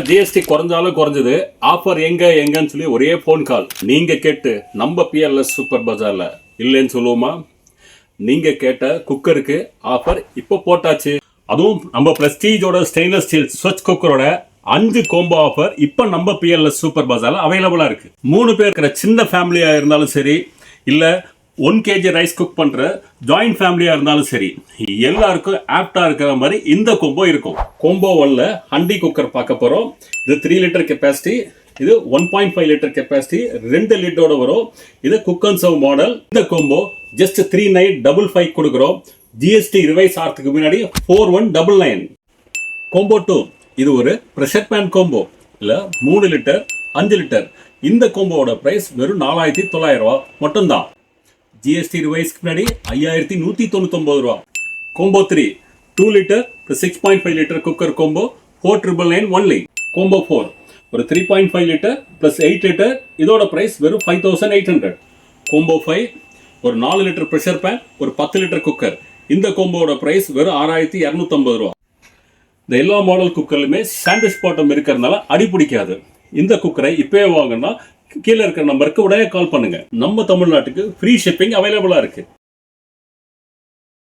GST குறைஞ்சாலும் குறைஞ்சது, offer எங்கன்னு சொல்லி ஒரே ஃபோன் கால். நீங்க கேட்டு நம்ம பிஎல்எஸ் சூப்பர் பஜார்ல இல்லைன்னு சொல்லுவோமா? நீங்க கேட்ட குக்கருக்கு ஆஃபர் இப்போ போட்டாச்சு. அதுவும் நம்ம பிரஸ்டீஜோட ஸ்டெயின்லெஸ் ஸ்டீல் ஸ்வச் குக்கரோட 5 கோம்போ ஆஃபர் இப்போ நம்ம பிஎல்எஸ் சூப்பர் பஜார்ல அவைலபிளா இருக்கு. 3 பேர் இருக்கிற சின்ன ஃபேமிலியா இருந்தாலும் சரி, இல்ல 1 kg ரைஸ் குக் பண்ற ஜாயிண்ட் ஃபேமிலியா இருந்தாலும் சரி, எல்லாருக்கும் ஆப்டா இருக்கிற மாதிரி இந்த கோம்போ இருக்கும். கோம்போ 1ல ஹண்டி குக்கர் பார்க்க போறோம். இது 3 லிட்டர் கெப்பாசிட்டி, இது 1.5 லிட்டர் கெப்பாசிட்டி, 2 லிட்டரோட வரும். இது குக் அண்ட் சர்வ் மாடல். இந்த கோம்போ ஜஸ்ட் 3955 கொடுக்குறோம். ஜிஎஸ்டி ரிவைஸ் ஆகிறதுக்கு முன்னாடி 4199. கோம்போ 2 இது ஒரு ப்ரெஷர் பேன் கோம்போ. இல்ல 3 லிட்டர் 5 லிட்டர். இந்த கோம்போவோட பிரைஸ் வெறும் 4900 ரூபா மட்டும்தான். ஜிஎஸ்டி ரிவைஸ்க்கு முன்னாடி 5199 ரூபா. Combo 3 2 litre 6.5 litre cooker combo 4999 only. Combo 4 ஒரு 3.5 லிட்டர் பிளஸ் 8 லிட்டர், இதோட பிரைஸ் வெறும் 5800. கோம்போ 5 ஒரு 4 லிட்டர் ப்ரெஷர் பேன், ஒரு 10 லிட்டர் குக்கர். இந்த கோம்போவோட பிரைஸ் வெறும் 6250 ரூபா. இந்த எல்லா மாடல் குக்கர்லையுமே சாண்ட்விச் பாட்டம் இருக்கிறதுனால அடி பிடிக்காது. இந்த குக்கரை இப்பவே வாங்கினா கீழே இருக்கிற நம்பருக்கு உடனே கால் பண்ணுங்க. நம்ம தமிழ்நாட்டுக்கு ஃப்ரீ ஷிப்பிங் அவைலபிளா இருக்கு.